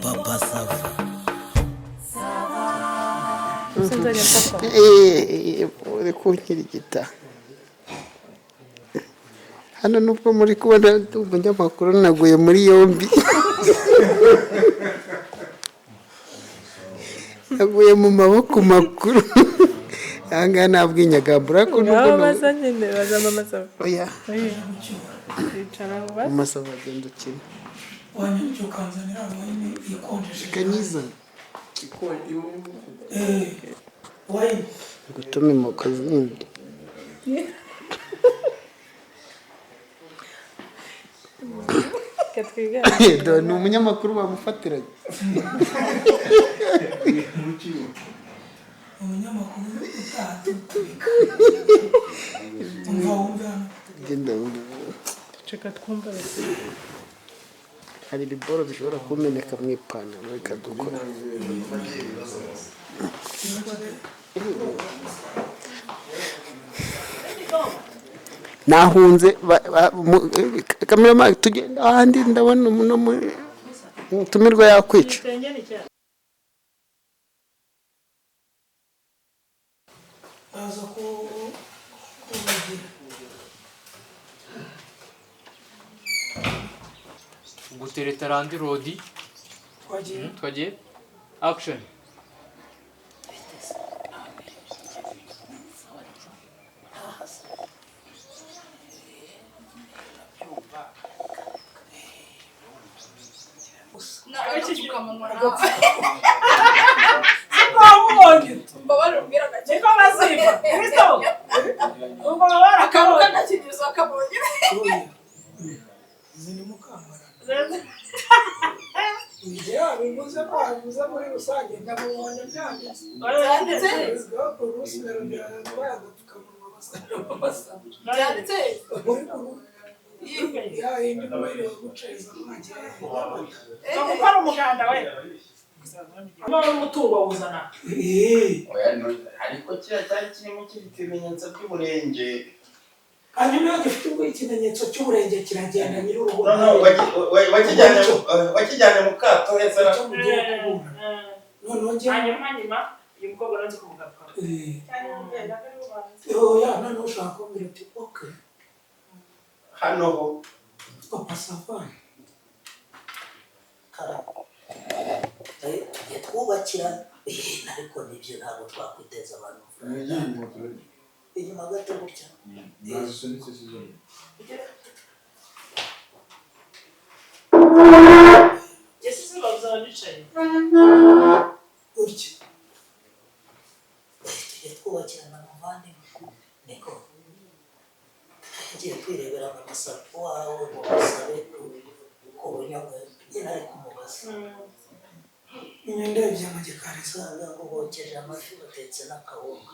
Papa Sava. Uri kunkirigita hano nubwo muri kubona umunyamakuru naguye muri yombi naguye mu maboko makuru anga nabwinyagambura ko nubwo bazanyene bazamamaza oya icara ngo umasaba gendo kimwe Wanyuka ukanzanira wine ikonjeshe kanyiza wine gutuma imoko zindi do ni umunyamakuru bamufatiranye umunyamakuru utahatubika umva genda ceka twumva hari ibiboro bishobora kumeneka mu ipantaro reka dukora nahunze kamera tugenda ahandi ndabona umutumirwa yakwica aza ko gutereta randi rodi twagiye action umutungo wuzana ariko kira cyari kirimo ibimenyetso by'uburenge hanyuma iyo gifite ubwo ikimenyetso cy'uburenge kiragenda nyir'urugo wakijyanye mu kato heza noneho njye hanyuma uyu mukobwa nazi kumugaruka noneho ushaka kumbwira uti oke hano ho papa safari tugiye twubakira ariko nibyo ntabwo twakwiteza abantu inyuma gato gutya ese se bazaba bicaye gutya tugiye twubakirana muvandimwe niko tugiye kwirebera mu masako wawe ngo basabe ku bunyobwa nyine ari kumubaza ndebye mu gikari usanga ngo bokeje amafi batetse n'akawunga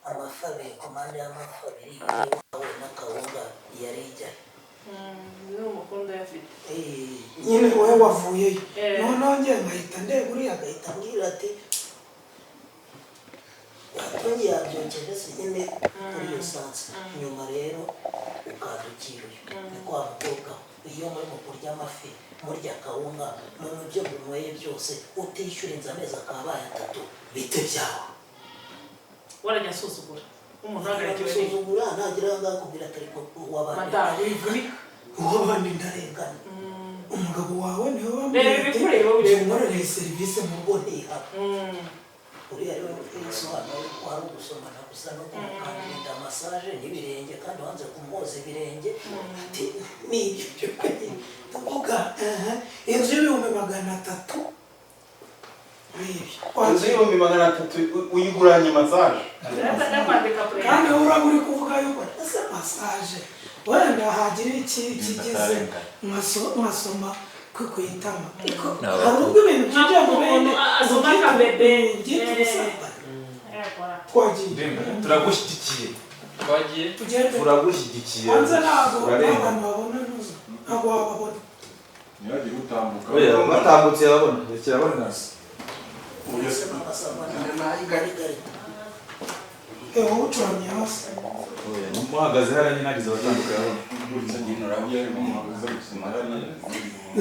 amafi abiri ku mpande y'amafi abiri iwawe n'akawunga yari ijyayo n'umukondo yafite nyine wowe wavuyeyo noneho njye ngahita ndeba uriya agahita ambwira ati yatongeye yabyongeje se nyine kuri iyo sansi nyuma rero ukadukira uyu ni kwa mukobwa iyo muri mu kurya amafi murya akawunga mu byo munyweye byose utishyura inzu amezi akabaye 3 bite byawe warajya asuzugura umuntu agusuzugura ntagira ngo akubwira atari ko wabandi ndarengana umugabo wawe niwe wamwereye serivisi mu rugo ntiha uriya rero isobanura ko hari ugusomana gusa no kumukanira massage n'ibirenge kandi wanze kumwoza ibirenge ati n'ibyo tuvuga inzu y'ibihumbi 300 inzu y'ibihumbi 300 uyiguranye massage kandi uraba uri kuvuga yuko ese massage wenda hagira ikigize mwasoma kwitama hari ubwo ibintu bijya mu bene asoma kabebe turagushyigikiye turagushyigikiye hanze ntabwo abantu babona ntuzo ntabwo wababona ntihagire utambuka batambutse yabona kirabona uburyo se mama saba nayo gari wowe ucuramye hasi muhagaze hariya nyine nagize abatandukanye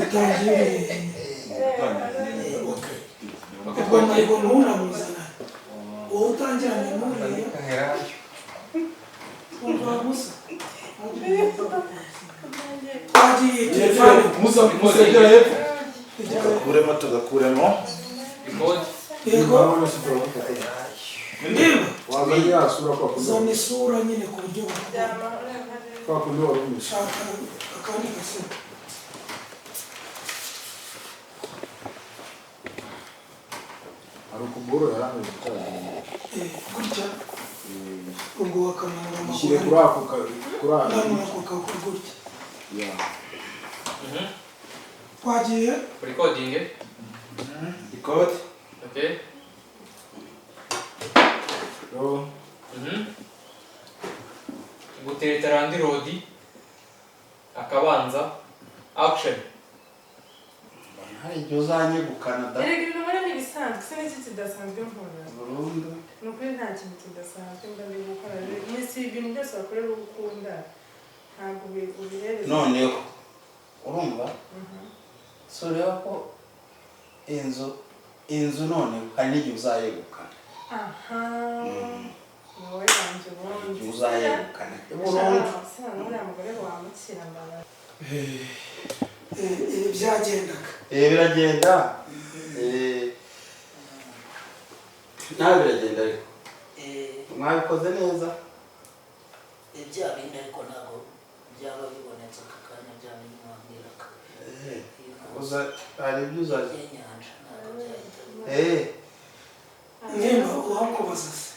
utangiye ubwo ntabwo ntunamuzana wowe utangiranye n'uriya umva musa twagiye telefone musa egera hepfo tugakuremo yego niba zana isura nyine ku buryo shaka akandi gasura hari ukuguru yarangiye gutya ubwo bakamanura ushyire amaguru kuri ako ndamura ako kaguru gutya twagiye Recording. Record. Okay. Gutereta Randy Rodi akabanza action. Hari ibyo uzanyegukana da. Erega ibintu muri ni bisanzwe se n'iki kidasanzwe nkora. Burundu. Ni ukuri nta kintu kidasanzwe mbaye gukora. Mwese ibintu byose bakorera ukunda ntabwo ubihereza. Noneho urumva? So rero ko inzu none hari n'igihe uzayegukana. Aha. Wowe banje ubundi. Uzayegukana. Burundu. Sina n'uriya mugore wamukira mbara. byagendaga Biragenda. Nawe biragenda ariko. Mwabikoze neza. ibya bindi ariko ntabwo byaba bibonetse aka kanya byaba bimwambiraga Uza hari ibyo uzaza. inyanja ntabwo byahita nimba uwakubaza se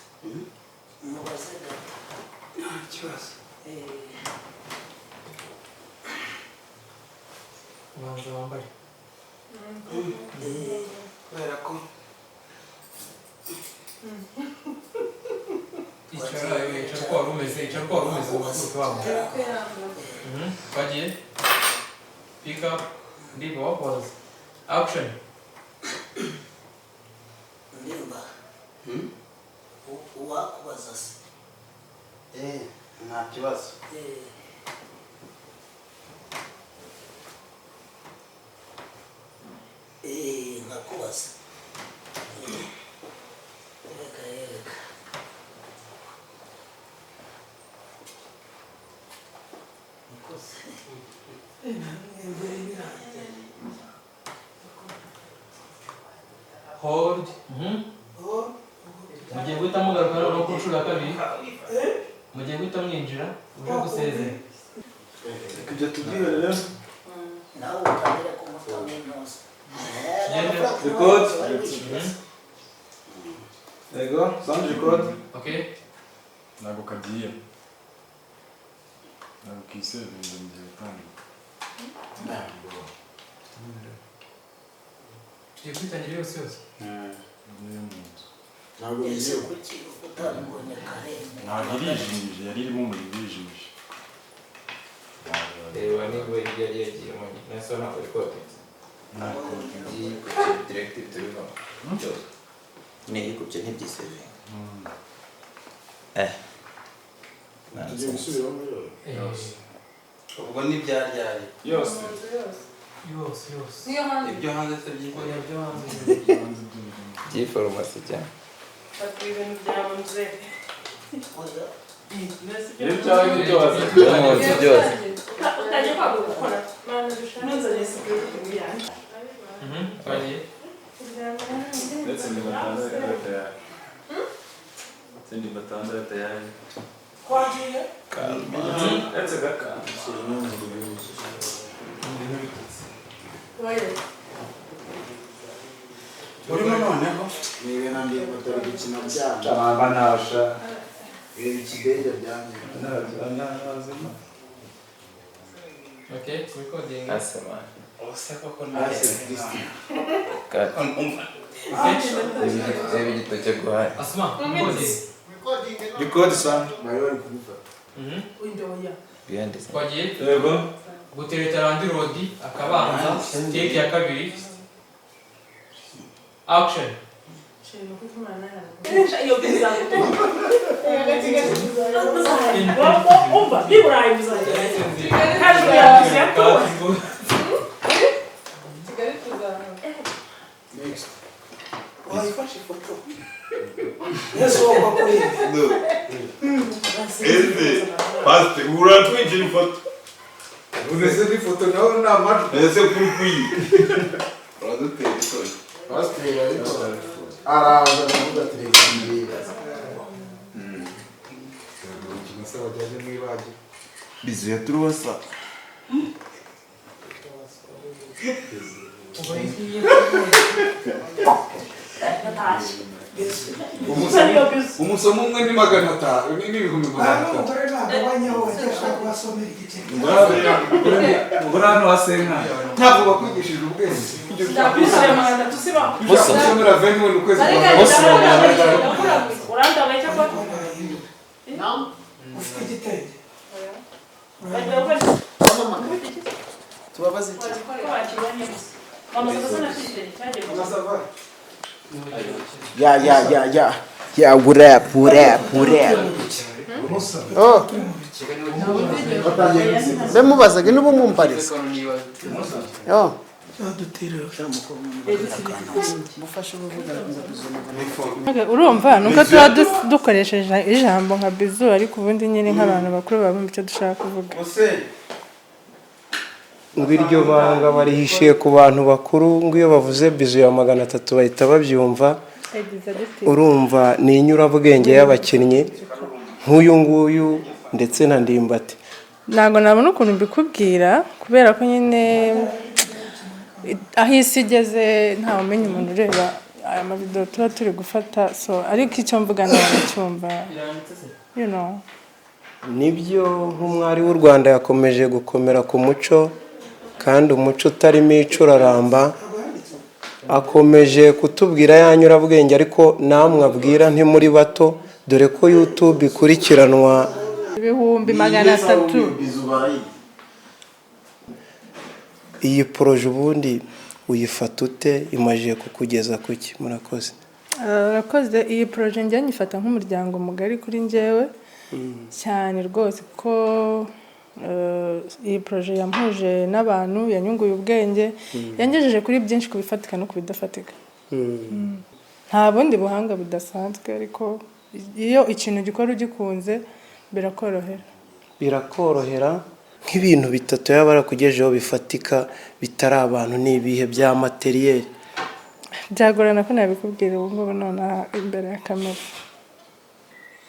mubaze gato nta kibazo Ubanza wambaye. kubera ko Icara kwa rumeze umukutu wabo. Twagiye. Pick up. Ndipo wakoze. Action. ndimba uwakubaza se nta kibazo. nkakubaza yereka Hold. Mugiye guhita mugaruka no ku nshuro ya kabiri. Mugiye guhita mwinjira uje gusezera. ibyo tubyihorere nawe utangire ku mutwe w'intuza record yego sound record Okay. ntabwo kagiye ntabwo kise ibintu bigiye gutandukana Tugiye kwitangira yose. niyo mu nzu ntabwo ese kuki utabibonye kare ntabwo irijimije yari irimo umuriro irijimije reba niba iryo yari yagiyemo nasa ntabwo recording ntabwo directive tubivamo byose niyikubye ntibyiseve tugiye gusubiramo Yose. Ubwo n'ibyaryari. yose Yose. Niyo hanze. Ibyo hanze se by'ibyo. Ibyo hanze. by'ifarumasi cyane Fata ibintu byawe nze. oya iyo byawe n'ibyo wazi byose Utajya kwa gukora. Mana dushaka. Nuzanye security muri yanjye. Twagiye. ndetse ndibatandara tayari sindi batandara tayari twagiye ndetse gaka Oya. Urimo noneho. niba nambye batari gukina byanga cyangwa ntasha reba ikidege byanjye nazima Okay, recording. asema Ose koko reba igitoki guhaye Asma, recording. record sound bari bari kubifata Window ya. biyanditse Twagiye. yego Gutereta Randy Rodi akabanza take ya kabiri. Action. ikintu kuko imana yawe iyo biza umva biburayi bizagera hejuru ya biza yatora kigali tuzamuka wayifashe ifoto yesu wagwa kuri Pastor, uratwinjira ifoto. Unese ni foto nawe nta matwi. Ese kuri kuyi. Uradutera isoni. Pastor ariko araza ndavuga ati reka mbira. Kimasa wajaje mwibaje. Bizu yaturuwasa. Umusomo umwe ni 500 ni ibihumbi 500. Ngurano wasenga. Ntabwo bakwigishije ubwenge. ndabishyura amagana tusiba Usomera veni we ukwezi uranda baita kwa ufite igitenge tubabaze ya urap oh bemubazaga nibo mumpariza oh urumva nuko tuba dukoresheje ijambo nka bizu ariko ubundi nyine nk'abantu bakuru baba bumva icyo dushaka kuvuga ngo iryo banga barihishiye ku bantu bakuru ngo iyo bavuze bizu ya 300 bahita babyumva urumva ni inyurabwenge y'abakinnyi nk'uyu nguyu ndetse na Ndimbati ntabwo nabona ukuntu mbikubwira kubera ko nyine aho isi igeze ntawe umenya umuntu ureba aya mavidewo tuba turi gufata so ariko icyo mvuga ntacyumva nibyo nk'umwari w'u Rwanda yakomeje gukomera ku muco kandi umuco utarimo icuraramba akomeje kutubwira yanyurabwenge ariko namwe abwira ntimuri bato dore ko YouTube ikurikiranwa 300,000 iyi poroje ubundi uyifata ute imajiye kukugeza kuki murakoze urakoze iyi poroje njye nyifata nk'umuryango mugari kuri njyewe cyane rwose ko iyi poroje yampuje n'abantu yanyunguye ubwenge yangejeje kuri byinshi ku bifatika no ku bidafatika nta bundi buhanga budasanzwe ariko iyo ikintu gikora ugikunze birakorohera nk'ibintu bitatu yaba barakugejeho bifatika bitari abantu n'ibihe bya materiel byagorana ko nabikubwira ubu ngubu nonaha imbere ya kamera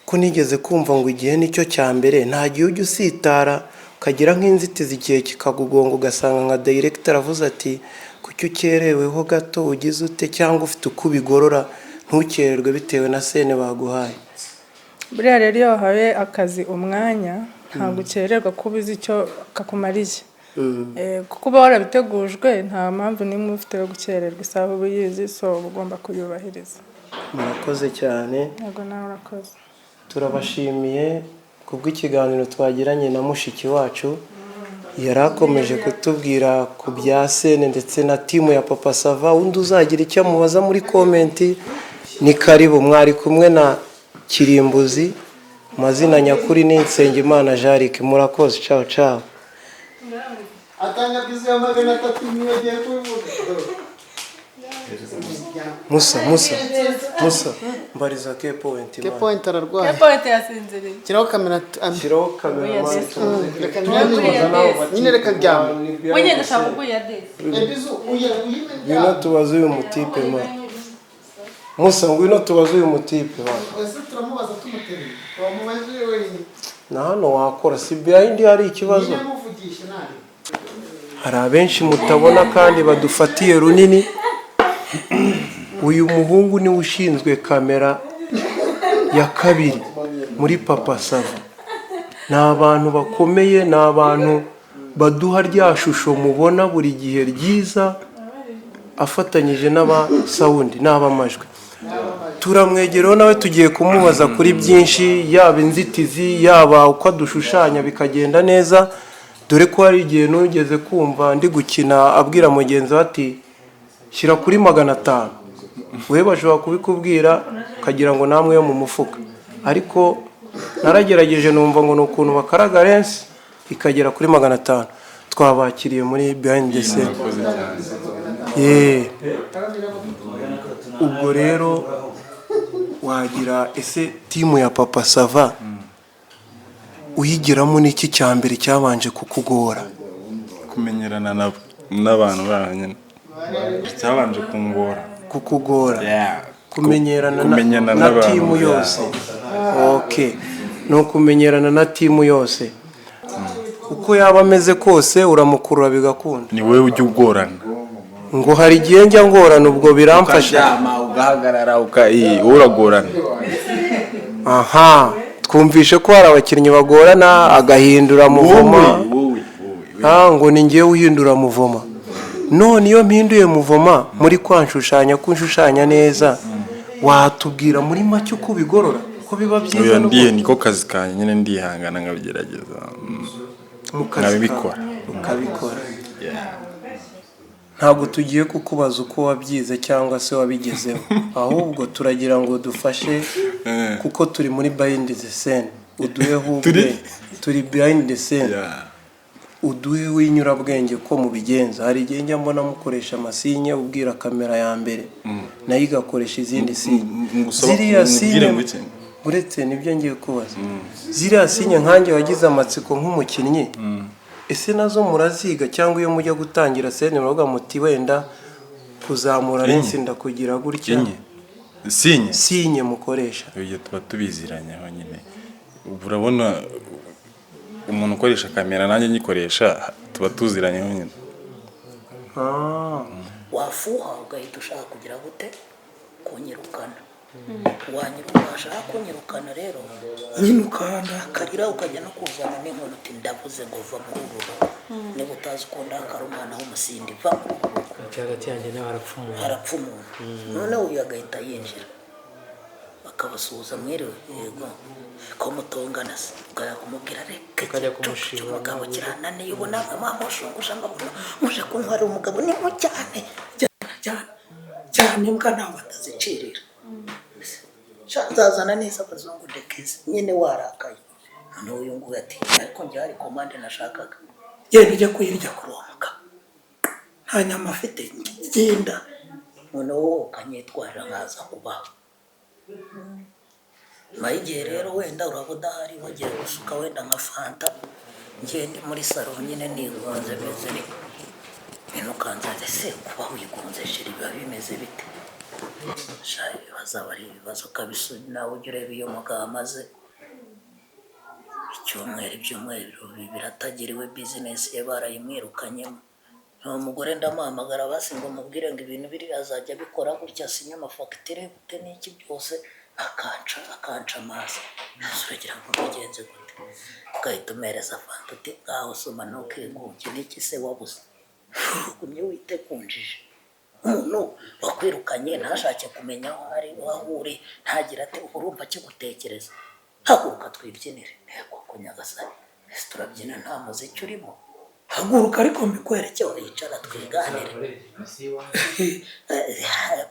ko nigeze kumva ngo igihe nicyo cya mbere nta gihe ujya usitara ukagira nk'inzitizi igihe kikagugonga ugasanga nka director avuze ati kuki ukereweho gato ugize ute cyangwa ufite uko ubigorora ntukererwe bitewe na sene baguhaye buriya rero iyo wahawe akazi umwanya ntabwo ukererwa kuba uzi icyo kakumariye kuko uba warabitegujwe nta mpamvu n'imwe ufite yo gukererwa isaha uba uyizi so uba ugomba kuyubahiriza murakoze cyane yego nawe urakoze turabashimiye kubw'ikiganiro twagiranye na mushiki wacu yari akomeje kutubwira ku bya sene ndetse na timu ya Papa Sava undi uzagira icyo amubaza muri komenti ni karibu mwari kumwe na Kirimbuzi mazina nyakuri ni Nsengimana Jarike murakoze ciao ciao atanga bizu ya 300 niyogiye kuvuga Musa mbariza ke point ke point ararwaye ke point yasinziriye kiraho kamera nyine reka ryama wenye ndashaka kuguya de bizu uye ngwino tubaze uyu mutipe ma Musa ngwino tubaze uyu mutipe ma ese turamubaza tumutereye wamubaje wenyine na hano wakora si behind hari ikibazo hari abenshi mutabona kandi badufatiye runini uyu muhungu ni ushinzwe kamera ya kabiri muri Papa Sava ni abantu bakomeye ni abantu baduha rya shusho mubona buri gihe ryiza afatanyije n'aba sound n'abamajwi turamwegeraho nawe tugiye kumubaza kuri byinshi yaba inzitizi yaba uko adushushanya bikagenda neza dore ko hari igihe nugeze kumva ndi gukina abwira mugenzi ati shyira kuri 500 we bashobora kubikubwira ukagira ngo namwe yo mu mufuka, ariko naragerageje numva ngo ni ukuntu bakaraga rensi ikagera kuri 500. Twabakiriye muri behind the scene. Ubwo rero wagira ese timu ya Papa Sava uyigiramo n'iki cyambere cyabanje kukugora? Kumenyerana n'abantu banyine cyabanje kukugora kumenyerana na timu yose. Okay, no kumenyerana na timu yose. Uko yaba ameze kose uramukurura bigakunda. Ni wewe ujya ugorana ngo hari igihe njya ngorana, ubwo biramfasha ugahagarara uragorana. Aha, twumvishe ko hari abakinnyi bagorana agahindura muvoma. Ngo ni ngiye uhindura muvoma. None iyo mpinduye muvoma muri kwanshushanya kunshushanya neza, watubwira muri make uko bigorora ko biba byiza? Ndiye niko kazi kanye nyine ndihangana ngabigerageza ukabikora. Ntabwo tugiye kukubaza uko wabyize cyangwa se wabigezeho, ahubwo turagira ngo dufashe kuko turi muri behind the scene. Uduhe hubwe turi behind the scene. Uduhe w'inyurabwenge ko mubigenza. Hari igihe njya mbona mukoresha amasinye ubwira kamera ya mbere nayo igakoresha izindi sinye. Ziriya sinye uretse nibyo ngiye kubaza. Ziriya sinye nkanjye wagize amatsiko nk'umukinnyi, ese nazo muraziga cyangwa iyo mujya gutangira sene muravuga muti wenda kuzamura rensi ndakugira gutya? Sinye mukoresha iyo tuba tubiziranyeho nyine. Urabona umuntu ukoresha kamera nanjye nyikoresha tuba tuziranyeho nyine. Wafuha ugahita ushaka kugira gute kunyirukana. Washaka kunyirukana rero nyine ukarira ukajya no kuzana n'inkoni uti ndavuze ngo va muri uru rugo, niba utazi ko ndakara umwana w'umusindi va muri uru rugo hagati yanjye nawe harapfa umuntu. Noneho uyu agahita yinjira bakabasuhuza, mwiriwe, yego ko mutongana se, ukajya kumubwira reka ukajya kumushira umugabo kirananiye ubona mwamushungusha ngo muje kuntwara umugabo ni mu cyane mbwa ntabwo atazicirira. Nzazana neza abazungu ndekeze nyine warakaye. Noneho uyu nguyu ati ariko njye hari komande nashakaga, genda ujya kuyirya kuri uwo mugabo, nta nyama afite, genda. Noneho ukanyitwarira nkaza kubaho. Nyuma y'igihe rero wenda uraba udahari wagiye gusuka wenda nka fanta, ngiye ndi muri salo nyine nigunze meze ni ukanzaze se kuba wigunze shiri biba bimeze bite? Bazaba ari ibibazo kabisa. Nawe ujya ureba iyo mugabo amaze ibyumweru biratagiriwe bizinesi ye barayimwirukanyemo. Umugore ndamuhamagara basi ngo mubwire ngo ibintu biri azajya bikora gutya, sinya amafagitire gute n'iki byose, akanca amazi. Uragira ngo bigenze gute? Ugahita umereza fanta uti ngaho soma ntukigunge, n'iki se wabuze? Ugumye witekunjije. Umuntu wakwirukanye ntashake kumenya aho uri, ntagira ati urumva kigutekereza, haguruka twibyinire. Koko Nyagasani, ese turabyina nta muziki urimo? Haguruka ariko mbikwereke, wicara twiganire.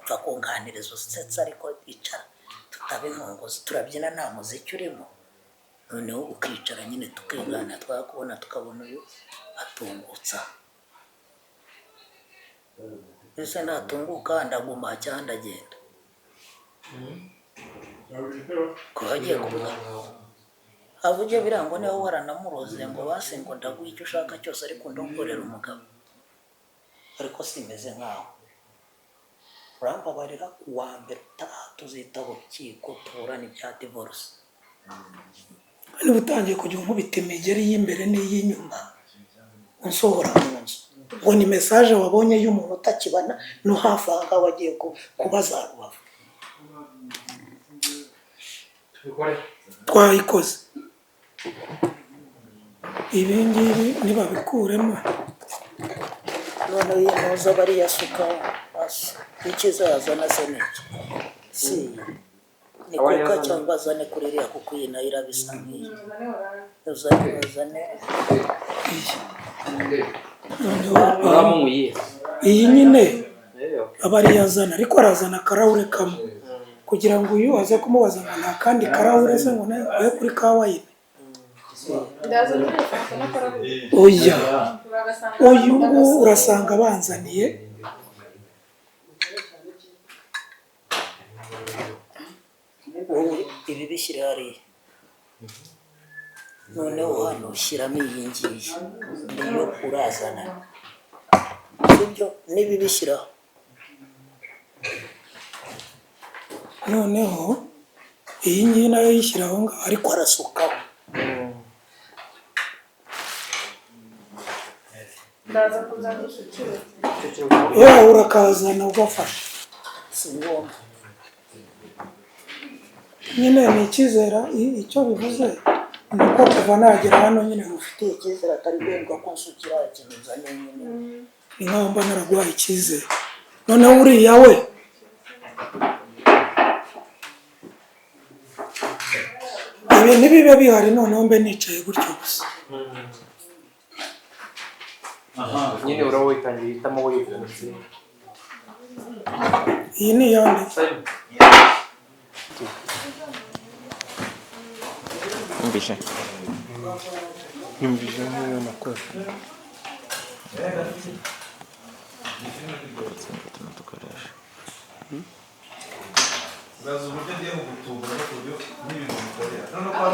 Pfa kunganiriza usetsa ariko icara tutabinkongoza, turabyina nta muziki urimo. Noneho ukicara nyine tukigana, twakubona tukabona uyu atungutsa. Ese natunguka ndaguma cyangwa ndagenda? Ko hagiye kuvuga avuge birango niwe waranamuroze ngo base ngo ndaguha icyo ushaka cyose ariko ndongorera umugabo, ariko simeze nkaho. Urambabarira kuwa mbere tuzita urukiko tuburana ibya divorce. Niba utangiye kujya unkubita imigeri y'imbere n'iy'inyuma unsohora mu nzu, ngo ni message wabonye y'umuntu utakibana no hafi aha wagiye kubaza Rubavu. Twayikoze ibi ngibi nibabikuremo, none yinoza bari yasuka ikizazana se n'iki si ni kuka cyangwa zane kuririya kuko iyi nayo irabisa nk'iyi uzane iyi nyine aba ariyo azana ariko arazana akarahure kamwe kugira ngo uyu aze kumubaza ngo nta kandi karahure se ngo nawe kuri ka wayine oya uyu nguyu urasanga banzaniye wowe ibi bishyira hariya noneho hano ushyiramo iyi ngiyi niyo urazana sibyo nibi bishyiraho noneho iyi ngiyi nayo yishyiraho ngaho ariko arasukaho ndaza kuzanisha iciro yewe urakazana ugafasha si ngombwa nyine ni icyizera icyo bivuze ni uko kuva nagera hano nyine ufitiye icyizere atari ngombwa ko nsukira ikintu uzanye nyine ni nkaho mba naraguhaye icyizere noneho uriya we ibi ntibibe bihari noneho mbe nicaye gutyo gusa nyine uraba witangiye uhitamo wifunze iyi ni iyande Yumvishe. Yumvishe nk'iyo nakoze. Uraza uburyo agiye kugutubura no ku buryo n'ibintu bikorera. Noneho kwa